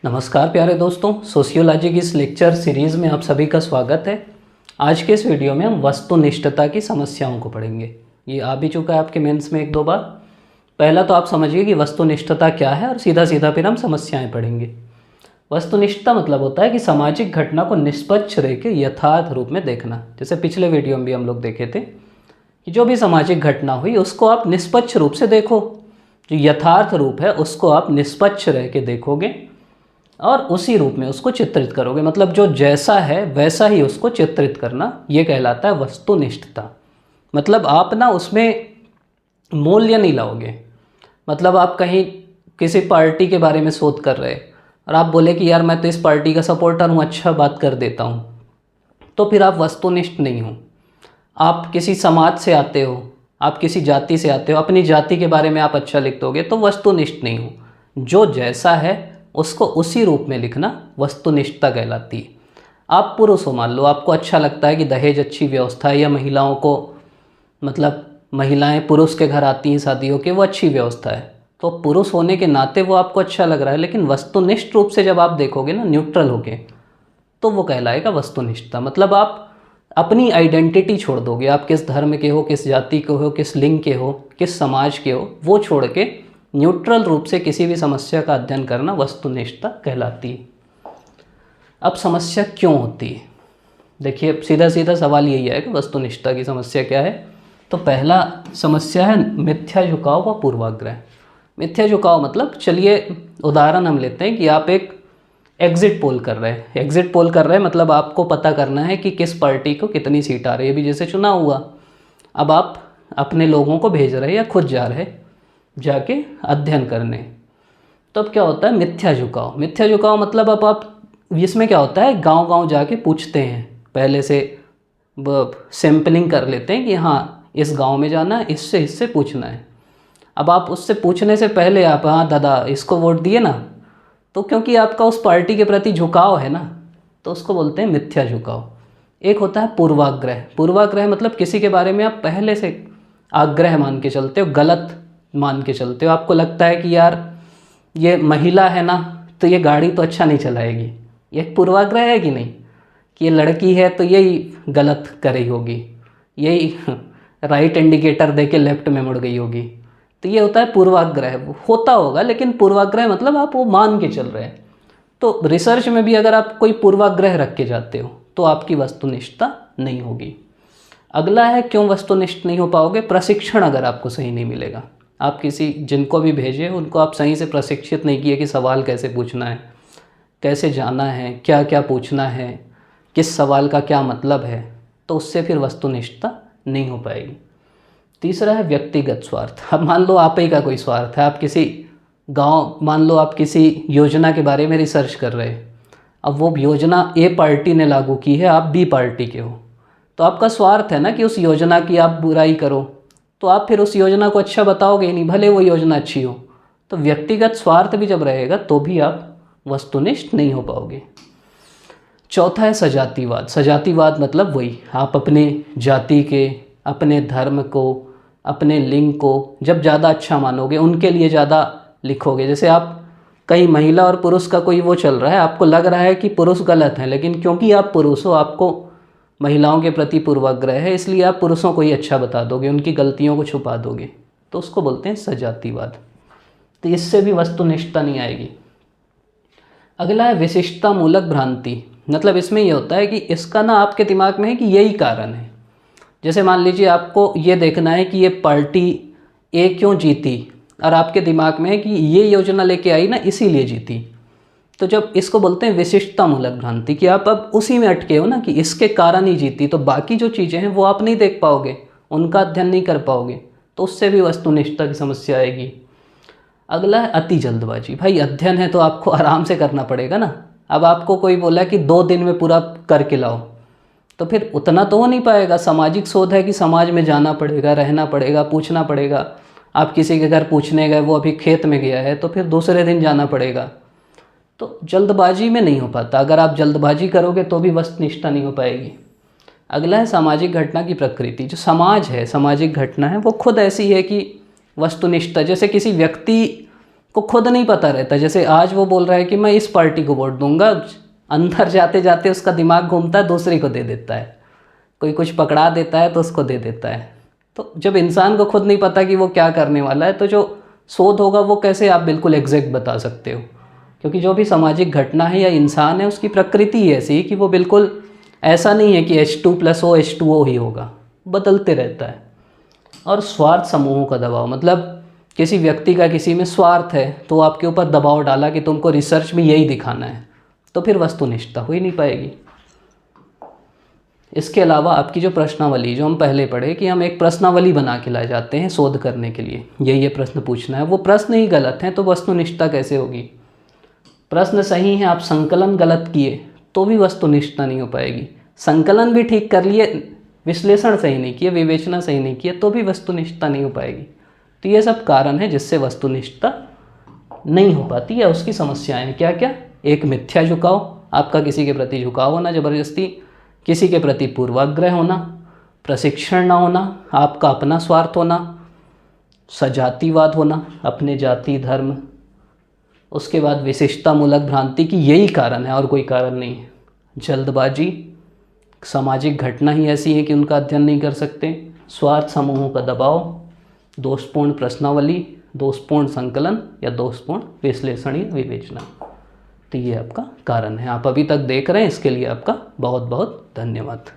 नमस्कार प्यारे दोस्तों, सोशियोलॉजी की इस लेक्चर सीरीज़ में आप सभी का स्वागत है। आज के इस वीडियो में हम वस्तुनिष्ठता की समस्याओं को पढ़ेंगे। ये आ भी चुका है आपके मेंस में एक दो बार। पहला तो आप समझिए कि वस्तुनिष्ठता क्या है और सीधा सीधा फिर हम समस्याएं पढ़ेंगे। वस्तुनिष्ठता मतलब होता है कि सामाजिक घटना को निष्पक्ष रह के यथार्थ रूप में देखना। जैसे पिछले वीडियो में भी हम लोग देखे थे कि जो भी सामाजिक घटना हुई उसको आप निष्पक्ष रूप से देखो। जो यथार्थ रूप है उसको आप निष्पक्ष रह के देखोगे और उसी रूप में उसको चित्रित करोगे। मतलब जो जैसा है वैसा ही उसको चित्रित करना, ये कहलाता है वस्तुनिष्ठता। मतलब आप ना उसमें मूल्य नहीं लाओगे। मतलब आप कहीं किसी पार्टी के बारे में शोध कर रहे और आप बोले कि यार मैं तो इस पार्टी का सपोर्टर हूँ, अच्छा बात कर देता हूँ, तो फिर आप वस्तुनिष्ठ नहीं हो। आप किसी समाज से आते हो, आप किसी जाति से आते हो, अपनी जाति के बारे में आप अच्छा लिख दोगे तो वस्तुनिष्ठ नहीं हो। जो जैसा है उसको उसी रूप में लिखना वस्तुनिष्ठता कहलाती है। आप पुरुष हो, मान लो आपको अच्छा लगता है कि दहेज अच्छी व्यवस्था है, या महिलाओं को मतलब महिलाएं पुरुष के घर आती हैं शादियों के, वो अच्छी व्यवस्था है, तो पुरुष होने के नाते वो आपको अच्छा लग रहा है। लेकिन वस्तुनिष्ठ रूप से जब आप देखोगे ना, न्यूट्रल होके, तो वो कहलाएगा वस्तुनिष्ठता। मतलब आप अपनी आइडेंटिटी छोड़ दोगे, आप किस धर्म के हो, किस जाति के हो, किस लिंग के हो, किस समाज के हो, वो छोड़ के न्यूट्रल रूप से किसी भी समस्या का अध्ययन करना वस्तुनिष्ठता कहलाती है। अब समस्या क्यों होती है? देखिए, अब सीधा सीधा सवाल यही है कि वस्तुनिष्ठता की समस्या क्या है। तो पहला समस्या है मिथ्या झुकाव व पूर्वाग्रह। मिथ्या झुकाव मतलब, चलिए उदाहरण हम लेते हैं कि आप एक एग्जिट पोल कर रहे हैं। एग्जिट पोल कर रहे हैं मतलब आपको पता करना है कि किस पार्टी को कितनी सीट आ रही है। अभी जैसे चुनाव हुआ, अब आप अपने लोगों को भेज रहे हैं या खुद जा रहे जाके अध्ययन करने। तो अब क्या होता है? मिथ्या झुकाव। मिथ्या झुकाव मतलब अब आप, इसमें क्या होता है, गांव गांव जाके पूछते हैं, पहले से सैम्पलिंग कर लेते हैं कि हाँ इस गांव में जाना है, इससे पूछना है। अब आप उससे पूछने से पहले आप, हाँ दादा इसको वोट दिए ना, तो क्योंकि आपका उस पार्टी के प्रति झुकाव है ना, तो उसको बोलते हैं मिथ्या झुकाव। एक होता है पूर्वाग्रह। पूर्वाग्रह मतलब किसी के बारे में आप पहले से आग्रह मान के चलते हो, गलत मान के चलते हो। आपको लगता है कि यार ये महिला है ना, तो ये गाड़ी तो अच्छा नहीं चलाएगी। ये एक पूर्वाग्रह है कि नहीं, कि ये लड़की है तो यही गलत कर रही होगी, यही राइट इंडिकेटर दे के लेफ्ट में मुड़ गई होगी। तो ये होता है पूर्वाग्रह। होता होगा, लेकिन पूर्वाग्रह मतलब आप वो मान के चल रहे हैं। तो रिसर्च में भी अगर आप कोई पूर्वाग्रह रख के जाते हो तो आपकी वस्तुनिष्ठता नहीं होगी। अगला है क्यों वस्तुनिष्ठ नहीं हो पाओगे? प्रशिक्षण अगर आपको सही नहीं मिलेगा। आप किसी, जिनको भी भेजे उनको आप सही से प्रशिक्षित नहीं किए कि सवाल कैसे पूछना है, कैसे जाना है, क्या क्या पूछना है, किस सवाल का क्या मतलब है, तो उससे फिर वस्तुनिष्ठता नहीं हो पाएगी। तीसरा है व्यक्तिगत स्वार्थ। अब मान लो आप ही का कोई स्वार्थ है, आप किसी गांव, मान लो आप किसी योजना के बारे में रिसर्च कर रहे हैं। अब वो योजना ए पार्टी ने लागू की है, आप बी पार्टी के हो, तो आपका स्वार्थ है ना कि उस योजना की आप बुराई करो, तो आप फिर उस योजना को अच्छा बताओगे ही नहीं, भले वो योजना अच्छी हो। तो व्यक्तिगत स्वार्थ भी जब रहेगा तो भी आप वस्तुनिष्ठ नहीं हो पाओगे। चौथा है सजातीवाद। सजातीवाद मतलब वही, आप अपने जाति के, अपने धर्म को, अपने लिंग को जब ज़्यादा अच्छा मानोगे, उनके लिए ज़्यादा लिखोगे। जैसे आप, कहीं महिला और पुरुष का कोई वो चल रहा है, आपको लग रहा है कि पुरुष गलत है, लेकिन क्योंकि आप पुरुष हो, आपको महिलाओं के प्रति पूर्वाग्रह है, इसलिए आप पुरुषों को ही अच्छा बता दोगे, उनकी गलतियों को छुपा दोगे। तो उसको बोलते हैं सजातीवाद। तो इससे भी वस्तुनिष्ठता नहीं आएगी। अगला है विशिष्टता मूलक भ्रांति। मतलब इसमें यह होता है कि इसका ना आपके दिमाग में है कि यही कारण है। जैसे मान लीजिए आपको ये देखना है कि ये पार्टी ए क्यों जीती, और आपके दिमाग में है कि ये योजना लेके आई ना इसीलिए जीती। तो जब इसको बोलते हैं विशिष्टता मूलक भ्रांति, कि आप अब उसी में अटके हो ना कि इसके कारण ही जीती, तो बाकी जो चीज़ें हैं वो आप नहीं देख पाओगे, उनका अध्ययन नहीं कर पाओगे, तो उससे भी वस्तुनिष्ठता की समस्या आएगी। अगला है अति जल्दबाजी। भाई अध्ययन है तो आपको आराम से करना पड़ेगा ना। अब आपको कोई बोला कि 2 दिन में पूरा करके लाओ, तो फिर उतना तो हो नहीं पाएगा। सामाजिक शोध है कि समाज में जाना पड़ेगा, रहना पड़ेगा, पूछना पड़ेगा। आप किसी के घर पूछने गए, वो अभी खेत में गया है, तो फिर दूसरे दिन जाना पड़ेगा। तो जल्दबाजी में नहीं हो पाता। अगर आप जल्दबाजी करोगे तो भी वस्तुनिष्ठता नहीं हो पाएगी। अगला है सामाजिक घटना की प्रकृति। जो समाज है, सामाजिक घटना है, वो खुद ऐसी है कि वस्तुनिष्ठता, जैसे किसी व्यक्ति को खुद नहीं पता रहता। जैसे आज वो बोल रहा है कि मैं इस पार्टी को वोट दूंगा, अंदर जाते जाते उसका दिमाग घूमता है, दूसरी को दे देता है। कोई कुछ पकड़ा देता है तो उसको दे देता है। तो जब इंसान को खुद नहीं पता कि वो क्या करने वाला है, तो जो शोध होगा वो कैसे आप बिल्कुल एग्जैक्ट बता सकते हो? क्योंकि जो भी सामाजिक घटना है या इंसान है, उसकी प्रकृति ही ऐसी है कि वो बिल्कुल ऐसा नहीं है कि H2+O H2O ही होगा, बदलते रहता है। और स्वार्थ समूहों का दबाव, मतलब किसी व्यक्ति का किसी में स्वार्थ है तो आपके ऊपर दबाव डाला कि तुमको रिसर्च में यही दिखाना है, तो फिर वस्तुनिष्ठता हो ही नहीं पाएगी। इसके अलावा आपकी जो प्रश्नावली, जो हम पहले पढ़े कि हम एक प्रश्नावली बना के लाए जाते हैं शोध करने के लिए, ये प्रश्न पूछना है, वो प्रश्न ही गलत हैं तो वस्तुनिष्ठता कैसे होगी? प्रश्न सही है, आप संकलन गलत किए तो भी वस्तुनिष्ठता नहीं हो पाएगी। संकलन भी ठीक कर लिए, विश्लेषण सही नहीं किए, विवेचना सही नहीं किए, तो भी वस्तुनिष्ठता नहीं हो पाएगी। तो ये सब कारण है जिससे वस्तुनिष्ठता नहीं हो पाती है। उसकी समस्याएं हैं क्या क्या? एक मिथ्या झुकाव, आपका किसी के प्रति झुकाव होना ज़बरदस्ती, किसी के प्रति पूर्वाग्रह होना, प्रशिक्षण ना होना, आपका अपना स्वार्थ होना, सजातिवाद होना, अपने जाति धर्म, उसके बाद विशिष्टतामूलक भ्रांति की यही कारण है और कोई कारण नहीं है। जल्दबाजी, सामाजिक घटना ही ऐसी है कि उनका अध्ययन नहीं कर सकते, स्वार्थ समूहों का दबाव, दोषपूर्ण प्रश्नावली, दोषपूर्ण संकलन या दोषपूर्ण विश्लेषण या विवेचना। तो ये आपका कारण है। आप अभी तक देख रहे हैं, इसके लिए आपका बहुत बहुत धन्यवाद।